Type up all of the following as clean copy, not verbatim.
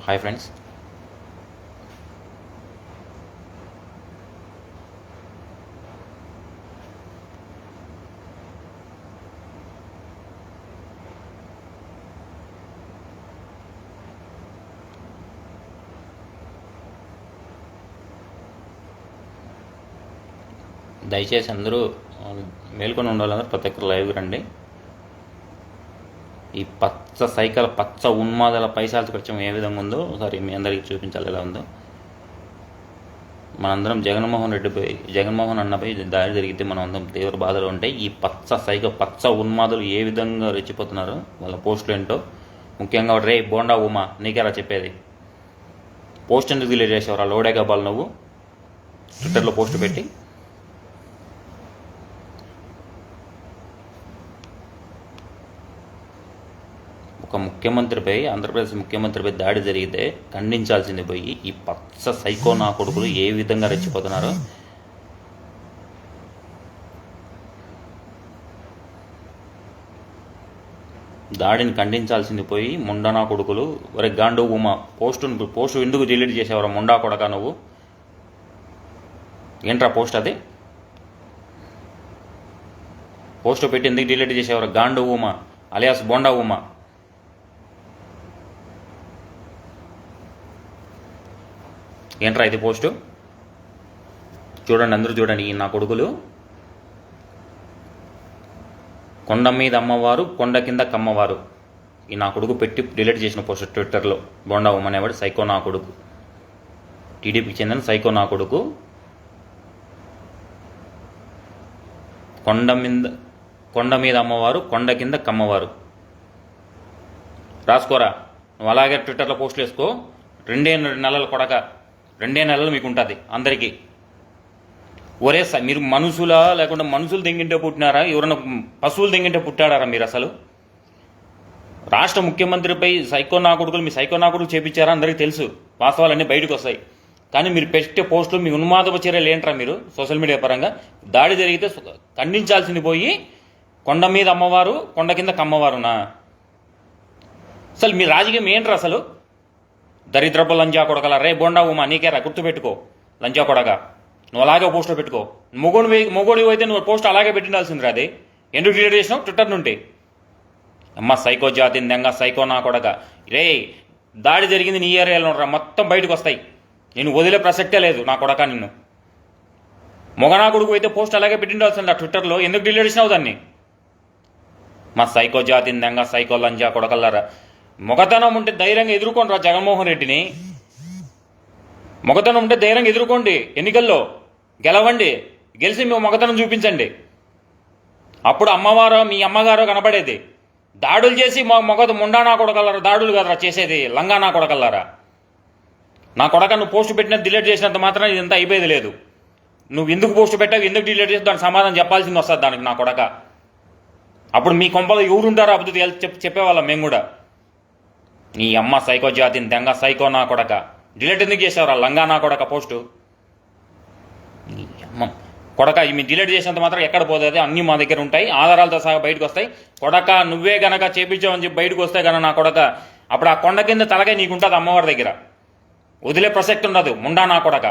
Hi friends, దయచేసి అందరూ మేల్కొని ఉండాలన్నారు. ప్రతి ఒక్కరు లైవ్ రండి. ఈ పచ్చ సైకిల్ పచ్చ ఉన్మాదాల పైశాచిక కృత్యం ఏ విధంగా ఉందో ఒకసారి మీ అందరికీ చూపించాలి ఎలా ఉందో. మనందరం జగన్మోహన్ అన్నపై దాడి జరిగితే మనం అందరం తీవ్ర బాధలు ఉంటాయి. ఈ పచ్చ ఉన్మాదులు ఏ విధంగా రెచ్చిపోతున్నారో వాళ్ళ పోస్టులు ఏంటో. ముఖ్యంగా రే బోండా ఉమా, నీకేరా చెప్పేది, పోస్ట్ ఎందుకు డిలీట్ చేసేవారు? ఆ లోడే గబాల్ నువ్వు ట్విట్టర్లో పోస్ట్ పెట్టి ఒక ముఖ్యమంత్రిపై, ఆంధ్రప్రదేశ్ ముఖ్యమంత్రిపై దాడి జరిగితే ఖండించాల్సింది పోయి ఈ పచ్చ సైకో నా కొడుకులు ఏ విధంగా రెచ్చిపోతున్నారో. దాడిని ఖండించాల్సింది పోయి ముండా కొడుకులు, వరే గాండు ఉమా పోస్టు ఎందుకు డిలీట్ చేసేవారు? ముండా కొడక నువ్వు ఏంట్రా పోస్ట్ అది? పోస్ట్ పెట్టి ఎందుకు డిలీట్ చేసేవారు? గాండు ఉమా అలియాస్ బోండా ఉమా. ఏంట్రా ఇది పోస్టు? చూడండి, అందరూ చూడండి. ఈ నా కొడుకులు కొండ మీద అమ్మవారు, కొండ కింద కమ్మవారు. ఈ నా కొడుకు పెట్టి డిలీట్ చేసిన పోస్ట్ ట్విట్టర్లో. బోండా ఉమ్మ అనేవాడు సైకో నా కొడుకు, టీడీపీకి చెందిన సైకో నా కొడుకు. కొండ మీద అమ్మవారు, కొండ కింద కమ్మవారు. రాసుకోరా, నువ్వు అలాగే ట్విట్టర్లో పోస్టులు వేసుకో. 2 నెలల కొడక, 2 నెలలు మీకు ఉంటుంది అందరికీ. ఒరే మీరు మనుషులా లేకుండా మనుషులు తెంగింటే పుట్టినారా? ఎవరైనా పశువులు తెంగింటే పుట్టాడారా మీరు? అసలు రాష్ట్ర ముఖ్యమంత్రిపై సైకో నా కొడుకులు, మీ సైకో నా కొడుకులు చేపించారా? అందరికీ తెలుసు, వాస్తవాలన్నీ బయటకు వస్తాయి. కానీ మీరు పెట్టే పోస్టులు, మీ ఉన్మాదపు చర్యలు ఏంట్రా? మీరు సోషల్ మీడియా పరంగా దాడి జరిగితే ఖండించాల్సింది పోయి కొండ మీద అమ్మవారు, కొండ కింద కమ్మవారునా? అసలు మీ రాజకీయం ఏంట్రా అసలు? దరిద్రపు లంజా కొడకల, రే బోండా ఉమా నీకేరా, గుర్తుపెట్టుకో లంజా కొడక. నువ్వు అలాగే పోస్టులో పెట్టుకో. మొగోడు అయితే నువ్వు పోస్ట్ అలాగే పెట్టిండాల్సిందిరా. అది ఎందుకు డిలీట్ చేసినావు ట్విట్టర్ నుండి? అమ్మ సైకో జాతి దెంగ, సైకో నా కొడక. రే దాడి జరిగింది నీ ఏరియాలో రా, మొత్తం బయటకు వస్తాయి. నేను వదిలే ప్రసక్తే లేదు నా కొడక. నిన్ను మొగనా కొడుకు అయితే పోస్ట్ అలాగే పెట్టిండాల్సింది ఆ ట్విట్టర్లో. ఎందుకు డిలీట్ చేసినావు దాన్ని? మా సైకో జాతి దెంగ, సైకో లంజా కొడకల్లారా. మొగతనం ఉంటే ధైర్యంగా ఎదుర్కోండి రా జగన్మోహన్ రెడ్డిని. మొగతనం ఉంటే ధైర్యంగా ఎదుర్కోండి, ఎన్నికల్లో గెలవండి, గెలిచి మీ మొగతనం చూపించండి. అప్పుడు అమ్మవారో మీ అమ్మగారో కనపడేది. దాడులు చేసి ముండా నా కొడకల్లారా, దాడులు కదరా చేసేది, లంగా నా కొడకల్లారా. నా కొడక నువ్వు పోస్ట్ పెట్టినట్టు డిలీట్ చేసినంత మాత్రం ఇదంతా అయిపోయేది లేదు. నువ్వు ఎందుకు పోస్ట్ పెట్టావు, ఎందుకు డిలీట్ చేసి దానికి సమాధానం చెప్పాల్సింది వస్తుంది దానికి నా కొడక. అప్పుడు మీ కొంపలో ఎవరుంటారో అప్పుడు చెప్పేవాళ్ళం మేము కూడా. నీ అమ్మ సైకో జాతిని దెంగ, సైకో నా కొడక. డిలీట్ ఎందుకు చేసేవారా లంగా నా కొడక పోస్టు? నీ అమ్మ కొడక, మీ డిలీట్ చేసినంత మాత్రం ఎక్కడ పోతుంది? అన్నీ మా దగ్గర ఉంటాయి, ఆధారాలతో సహా బయటకు వస్తాయి. కొడక నువ్వే గనక చేపించావని చెప్పి బయటకు వస్తాయి కనుక నా కొడక, అప్పుడు ఆ కొండ కింద తలగా నీకుంటుంది అమ్మవారి దగ్గర. వదిలే ప్రసక్తి ఉండదు ముండా నా కొడక.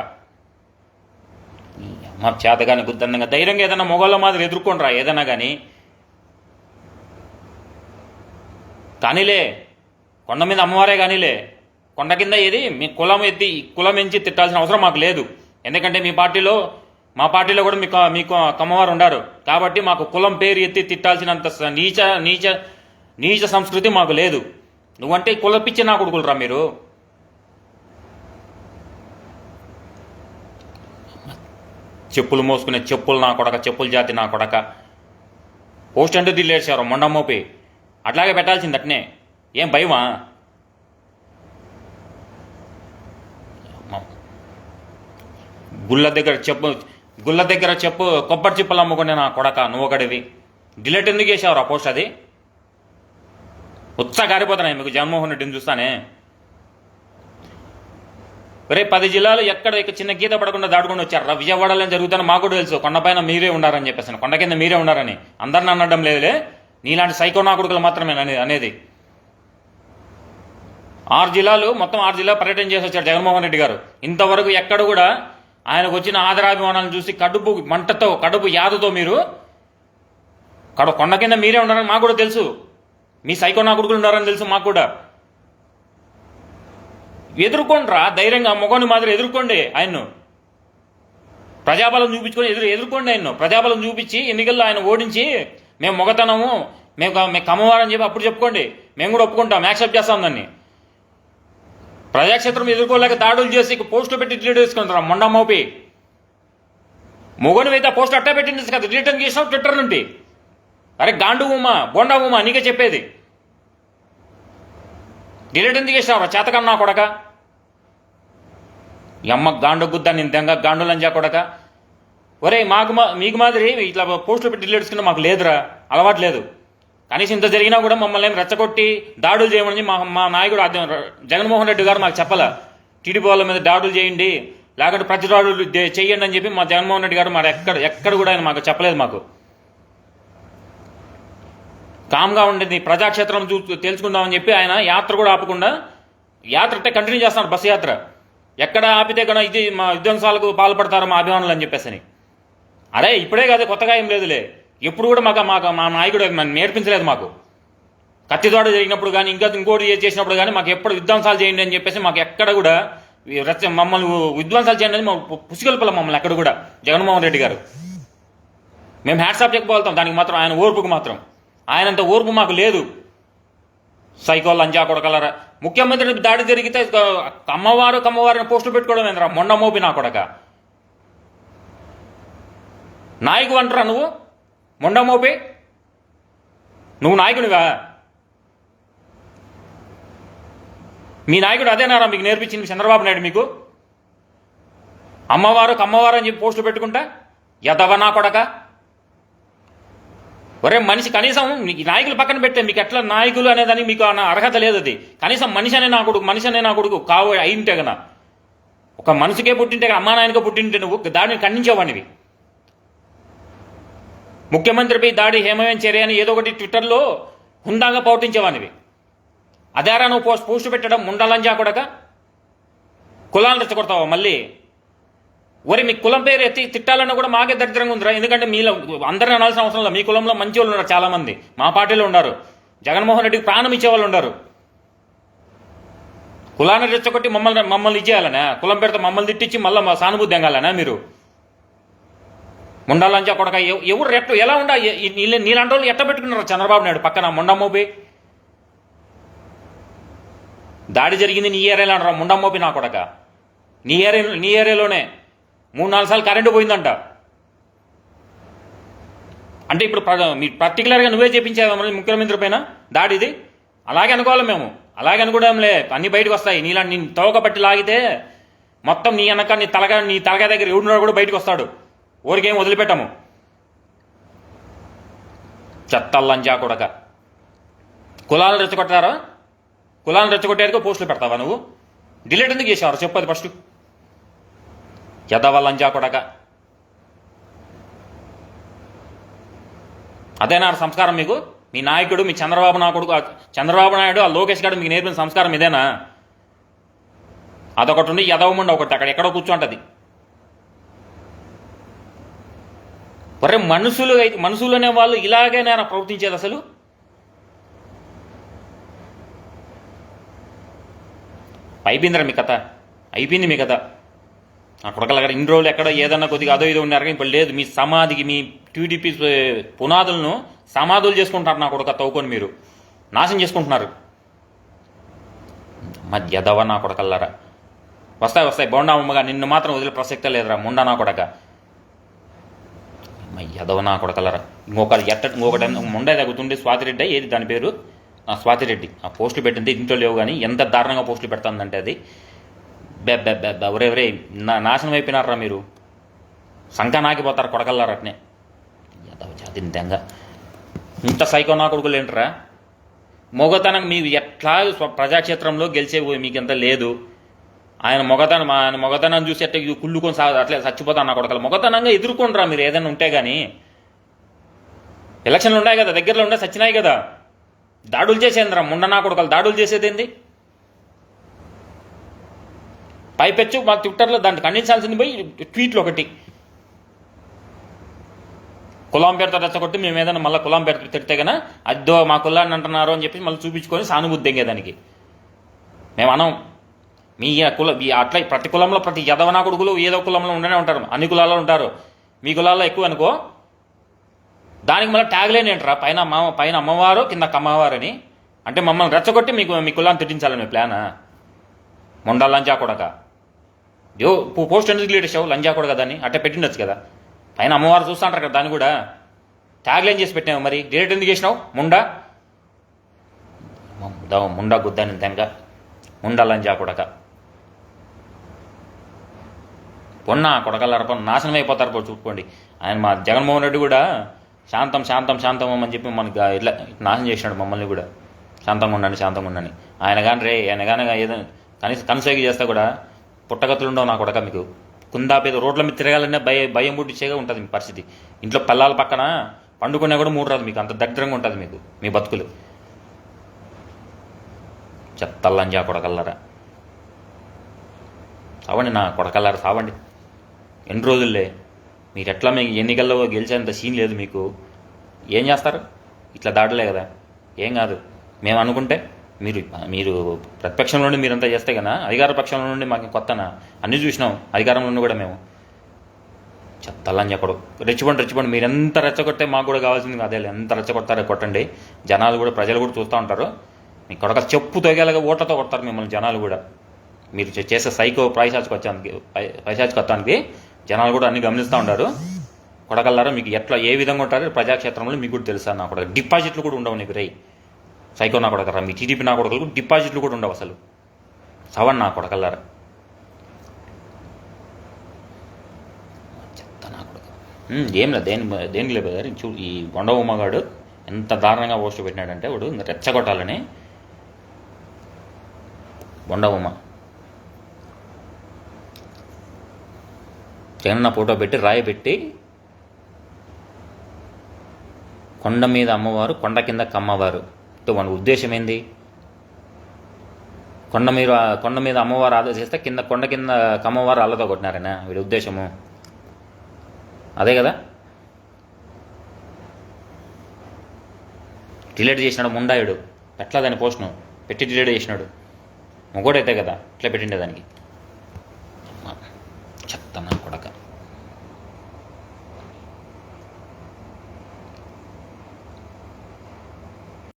అమ్మ చేతగాని గుద్దంగా ధైర్యంగా ఏదైనా మొగోళ్ళ మాదిరి ఎదుర్కొండ్రా ఏదైనా కానీ. కానీలే కొండ మీద అమ్మవారే కానీలే, కొండ కింద ఏది మీ కులం ఎంచి తిట్టాల్సిన అవసరం మాకు లేదు. ఎందుకంటే మా పార్టీలో కూడా మీకు కమ్మవారు ఉండారు కాబట్టి మాకు కులం పేరు ఎత్తి తిట్టాల్సినంత నీచ సంస్కృతి మాకు లేదు. నువ్వంటే కులపిచ్చి నా కొడుకులరా మీరు. చెప్పులు మోసుకునే చెప్పులు నా కొడక, చెప్పుల జాతి నా కొడక. పోస్ట్ అంటే దిల్లేసారు మొండమ్మోపి, అట్లాగే పెట్టాల్సింది అట్నే. ఏం భయమా? గుళ్ళ దగ్గర చెప్పు కొబ్బరి చిప్పలు అమ్ముకునే నా కొడక నువ్వు ఒకటివి. డిలీట్ ఎందుకు చేసావు ఆ పోస్ట్? అది ఉత్సాహ గారిపోతున్నాయి మీకు జగన్మోహన్ రెడ్డిని చూస్తానే. రేపు 10 జిల్లాలు ఎక్కడ చిన్న గీత పడకుండా దాటుకొని వచ్చారు. విజయవాడలో జరుగుతాను మాకు కూడా తెలుసు. కొండపైన మీరే ఉండారని చెప్పేసి, కొండ కింద మీరే ఉండారని అందరిని అనడం లేదులే. నీలాంటి సైకో నా కొడుకులు మాత్రమే అనేది. 6 జిల్లాలు మొత్తం 6 జిల్లా పర్యటన చేసి వచ్చాడు జగన్మోహన్ రెడ్డి గారు. ఇంతవరకు ఎక్కడ కూడా ఆయనకు వచ్చిన ఆదరాభిమానాలను చూసి కడుపు మంటతో కడుపు యాదతో మీరు కొండ కింద మీరే ఉన్నారని మాకు కూడా తెలుసు. మీ సైకో నా కొడుకులు ఉన్నారని తెలుసు మాకు కూడా. ఎదుర్కొండ్రా ధైర్యంగా మొగోని మాదిరి ఎదుర్కోండి ఆయన్ను. ప్రజాబలం చూపించుకొని ఎదుర్కోండి ఆయన్ను. ప్రజాబలం చూపించి ఎన్నికల్లో ఆయన ఓడించి మేము మొగతనము మేము కమ్మవారని చెప్పి అప్పుడు చెప్పుకోండి. మేము కూడా ఒప్పుకుంటాం, యాక్సెప్ట్ చేస్తాం దాన్ని. ప్రజాక్షేత్రం ఎదుర్కోలేక దాడులు చేసి పోస్టులు పెట్టి డిలీట్ చేసుకుంటారా మొండ మోపి. మొగోని అయితే పోస్ట్ అట్టా పెట్టింది కదా, డిలీట్ చేసినావు ట్విట్టర్ నుండి. అరే గాండు ఉమా బోండా ఉమా నీకే చెప్పేది. డిలీట్ ఎందుకు చేసినావు చేతకన్నా కొడక. ఎమ్మ గాండు గుద్దా నేను దెంగ గాండు లంజా కొడక. ఒరే మీకు మాదిరి ఇట్లా పోస్టులు పెట్టి డిలీట్ చేసుకున్నా మాకు లేదురా, అలవాటు లేదు. కనీసం ఇంత జరిగినా కూడా మమ్మల్ని రెచ్చగొట్టి దాడులు చేయమని మా నాయకుడు జగన్మోహన్ రెడ్డి గారు మాకు చెప్పాలా. టీడీపీ వాళ్ళ మీద దాడులు చేయండి లేకుంటే ప్రతి దాడులు చేయండి అని చెప్పి మా జగన్మోహన్ రెడ్డి గారు మరి ఎక్కడ కూడా ఆయన మాకు చెప్పలేదు. మాకు కామ్గా ఉండేది ప్రజాక్షేత్రం తెలుసుకుందామని చెప్పి ఆయన యాత్ర కూడా ఆపకుండా యాత్ర అంటే కంటిన్యూ చేస్తున్నారు. బస్సు యాత్ర ఎక్కడ ఆపితే కన్నా ఇది మా విధ్వంసాలకు పాల్పడతారు మా అభిమానులు అని చెప్పేసి. అరే ఇప్పుడే కాదు, కొత్తగా ఏం లేదులే. ఎప్పుడు కూడా మా నాయకుడు నేర్పించలేదు మాకు. కత్తితోట జరిగినప్పుడు కానీ ఇంకోటి చేసినప్పుడు కానీ మాకు ఎప్పుడు విధ్వంసాలు చేయండి అని చెప్పేసి మాకు ఎక్కడ కూడా మమ్మల్ని విధ్వంసాలు చేయండి అని పుసిగొల్పల మమ్మల్ని ఎక్కడ కూడా జగన్మోహన్ రెడ్డి గారు. మేము హ్యాట్సాప్ చెప్పుకోగలుగుతాం దానికి మాత్రం, ఆయన ఓర్పుకు మాత్రం. ఆయనంత ఓర్పు మాకు లేదు. సైకోల్ లంజా కొడకలరా. ముఖ్యమంత్రి దాడి జరిగితే కమ్మవారిని పోస్టులు పెట్టుకోవడం ఏంద్రా మొండ మోపి నా కొడక. నాయకు అంటారా నువ్వు మొండ మోపి? నువ్వు నాయకునివా? మీ నాయకుడు అదేనారా మీకు నేర్పించింది చంద్రబాబు నాయుడు మీకు? కమ్మవారు అని చెప్పి పోస్టులు పెట్టుకుంటా ఎదవ నా కొడక. ఒరే మనిషి కనీసం నాయకులు పక్కన పెట్టే మీకు ఎట్లా నాయకులు అనేదాన్ని మీకు అర్హత లేదు. అది కనీసం మనిషి అనే నా కొడుకు కావు అయింటే కదా. ఒక మనిషికే పుట్టింటే అమ్మా నాయనకే పుట్టింటే నువ్వు దాడిని ఖండించేవాడివి. ముఖ్యమంత్రిపై దాడి హేమవేం చర్య అని ఏదో ఒకటి ట్విట్టర్లో హుందాగా ప్రవర్తించేవానివి. అదేరా నువ్వు పోస్టు పెట్టడం ముండలంజా కొడక. కులాలను రెచ్చగొడతావా మళ్ళీ? ఒరి మీ కులం పేరు ఎత్తి తిట్టాలన్నా కూడా మాకే దరిద్రంగా ఉందిరా. ఎందుకంటే మీలో అందరిని అనాల్సిన అవసరం లేదు. మీ కులంలో మంచి వాళ్ళు ఉన్నారు, చాలా మంది మా పార్టీలో ఉన్నారు. జగన్మోహన్ రెడ్డికి ప్రాణం ఇచ్చేవాళ్ళు ఉన్నారు. కులాన్ని రెచ్చగొట్టి మమ్మల్ని ఇచ్చేయాలనా? కులం పెడితే మమ్మల్ని తిట్టించి మళ్ళీ మా సానుభూతి దెంగాలనా మీరు? ముండాలంచా కొడక. ఎవరు ఎలా ఉండా నీలాంటి వాళ్ళు ఎట్ట పెట్టుకున్నారు చంద్రబాబు నాయుడు పక్కన ముండమ్మోపి? దాడి జరిగింది నీ ఏరియాలో అంటారా ముండమ్మోపి నా కొడక. నీ ఏరియాలోనే 3-4 సార్లు కరెంటు పోయిందంట. అంటే ఇప్పుడు పర్టికులర్గా నువ్వే చేపించావు ముఖ్యమంత్రి పైన దాడిది? అలాగే అనుకోవాలి మేము, అలాగే అనుకోవడంలే. అన్ని బయటకు వస్తాయి. నీ తోక పట్టి లాగితే మొత్తం నీ వెనక నీ తలగా దగ్గర ఎవడున్నాడు కూడా బయటకు వస్తాడు. ఊరికేం వదిలిపెట్టాము. చెత్తల్లంజా కొడక. కులాలను రెచ్చగొట్టారా? కులాలను రెచ్చగొట్టేందుకు పోస్టులు పెడతావా నువ్వు? డిలీట్ ఎందుకు చేసేవారు చెప్పదు ఫస్ట్. ఎదవల్లంజా కొడక. అదేనా సంస్కారం మీకు? మీ నాయకుడు మీ చంద్రబాబు నాయుడు ఆ లోకేష్ గారు మీకు నేర్పిన సంస్కారం ఇదేనా? అదొకటి ఉండి ఎదవమండి ఒకటి అక్కడ ఎక్కడో కూర్చోంటది. ఒరే మనుషులు అనే వాళ్ళు ఇలాగే నేను ప్రవర్తించేది అసలు? అయిపోయిందిరా మీ కథ, అయిపోయింది మీ కథ. ఆ కొడకలగారు ఇన్ని రోజులు ఎక్కడ ఏదన్నా కొద్దిగా అదో ఇదో ఉన్నారు. ఇప్పుడు లేదు. మీ సమాధికి మీ టీడీపీ పునాదులను సమాధులు చేసుకుంటున్నారు. నా కొడక తవ్వుకొని మీరు నాశనం చేసుకుంటున్నారు. మధ్యదవ నా కొడకల్లారా. వస్తాయి బోండా అమ్మగా. నిన్ను మాత్రం వదిలే ప్రసక్తే లేదురా ముండా నా కొడక. యదవ నా కొడకలరా. ఇంకొకటి ముండే తగ్గుతుండే స్వాతిరెడ్డి, ఏది దాని పేరు? స్వాతిరెడ్డి. ఆ పోస్టులు పెట్టింది ఇంట్లో లేవు కానీ ఎంత దారుణంగా పోస్టులు పెడుతుందంటే అది ఎవరెవరే నాశనం అయిపోయినారా మీరు. సంఖ నాకిపోతారు కొడకల్లారా అట్నే. యదవ జాతి తెంగ. ఇంత సైకో నా కొడుకులు ఏంటరా? మొగతనం మీరు ఎట్లా ప్రజాక్షేత్రంలో గెలిచే మీకెంత లేదు. ఆయన మొగతనం చూసి అట్లా కుళ్ళుకొని అట్లే చచ్చిపోతాను నా కొడకలు. మొగతనంగా ఎదుర్కొంటారా మీరు ఏదైనా ఉంటే కానీ? ఎలక్షన్లు ఉన్నాయి కదా, దగ్గరలో ఉండే సచ్చినాయి కదా. దాడులు చేసేంద్రా ముండ నా కొడకలు. దాడులు చేసేది ఏంది? పైపెచ్చు మా ట్విట్టర్లో దాన్ని ఖండించాల్సింది పోయి ట్వీట్లు ఒకటి కులం పేరుతో రెచ్చగొట్టి మేము ఏదైనా మళ్ళీ కులం పేరుతో తిడితే కన్నా అద్దో మా కులాన్ని అంటున్నారు అని చెప్పి మళ్ళీ చూపించుకొని సానుభూతి దెంగేదానికి మేము అనం మీ అట్లా ప్రతి కులంలో ప్రతి యదవనా కొడుకులు ఏదో కులంలో ఉండనే ఉంటారు, అన్ని కులాల్లో ఉంటారు. మీ కులాల్లో ఎక్కువ అనుకో, దానికి మళ్ళీ ట్యాగ్లైన్ ఏంట్రా పైన అమ్మవారు కింద కమ్మవారని, అంటే మమ్మల్ని రెచ్చగొట్టి మీ కులాన్ని తిట్టించాలని మీ ప్లానా? మొండా లంజా కొడక పోస్ట్ ఎందుకు డిలీట్ చేసావు? లంజా కొడక దాన్ని అట్టే పెట్టిండొచ్చు కదా, పైన అమ్మవారు చూస్తూ అంటారు కదా, దాన్ని కూడా ట్యాగ్లైన్ చేసి పెట్టినావు. మరి డిలీట్ ఎందుకు చేసినావు? ముండా గుద్దాని తెంగ ముండా లంజా కొడక పొన్నా కొడకల్లారప నాశనం అయిపోతారు చూసుకోండి. ఆయన మా జగన్మోహన్ రెడ్డి కూడా శాంతం శాంతం శాంతం అని చెప్పి మనకి ఇట్లా నాశనం చేసినాడు మమ్మల్ని కూడా. శాంతంగా ఉండండి. ఆయన కానీ ఏదైనా కనీసం కనసాగి చేస్తా కూడా పుట్టగతులు ఉండవు నా కొడక. మీకు కుందాపేద రోడ్ల మీద తిరగాలనే భయం పుట్టించేగా ఉంటుంది మీ పరిస్థితి. ఇంట్లో పిల్లల పక్కన పండుకున్నా కూడా మూడు రాదు మీకు, అంత దరిద్రంగా ఉంటుంది మీకు మీ బతుకులు. చెత్తల్లంజా కొడకల్లారా, సావండి నా కొడకల్లారా, సావండి. ఎన్ని రోజుల్లే మీరు ఎట్లా మీకు ఎన్నికల్లో గెలిచేంత సీన్ లేదు మీకు. ఏం చేస్తారు? ఇట్లా దాటలే కదా, ఏం కాదు. మేము అనుకుంటే మీరు ప్రతిపక్షంలో నుండి మీరంతా చేస్తే కదా, అధికార పక్షంలో నుండి మాకు కొత్తనా? అన్నీ చూసినాం అధికారంలో నుండి కూడా మేము. చెత్తల్లని చెప్పడు రెచ్చిపోండి. మీరు ఎంత రెచ్చగొట్టే మాకు కూడా కావాల్సింది అదే. ఎంత రెచ్చగొడతారో కొట్టండి. జనాలు కూడా ప్రజలు కూడా చూస్తూ ఉంటారు. మీ కొడక చెప్పు తొగేలాగా ఓట్లతో కొడతారు మిమ్మల్ని జనాలు కూడా. మీరు చేసే సైకో పైశాచికత్వానికి జనాలు కూడా అన్ని గమనిస్తూ ఉంటారు. కొడకల్లారా మీకు ఎట్లా ఏ విధంగా ఉంటారో ప్రజాక్షేత్రంలో మీకు కూడా తెలుసా నా కొడక. డిపాజిట్లు కూడా ఉండవు నీకు రై సైకో నా కొడకరా. మీ టీడీపీ నా కొడకలకు డిపాజిట్లు కూడా ఉండవు అసలు. సవన్ నా కొడకల్లారా, చెత్త నా కొడక. ఏం లేదు దేనికి లేదు గారు. ఈ బొండ ఉమ్మగాడు ఎంత దారుణంగా పోస్ట్ పెట్టినాడంటే వాడు రెచ్చగొట్టాలని. బొండ ఉమ్మ జగనన్న ఫోటో పెట్టి రాయి పెట్టి కొండ మీద అమ్మవారు కొండ కింద కమ్మవారు. మన ఉద్దేశం ఏంది? కొండ మీద అమ్మవారు ఆదేశిస్తే కొండ కింద కమ్మవారు అల్లతో కొట్టినారనా వీడి ఉద్దేశము? అదే కదా. డిలీట్ చేసినాడు ముండాయుడు. ఎట్లా దాని పోస్ట్ను పెట్టి డిలీట్ చేసినాడు. మొగోడైతే కదా ఇట్లా పెట్టిండే దానికి.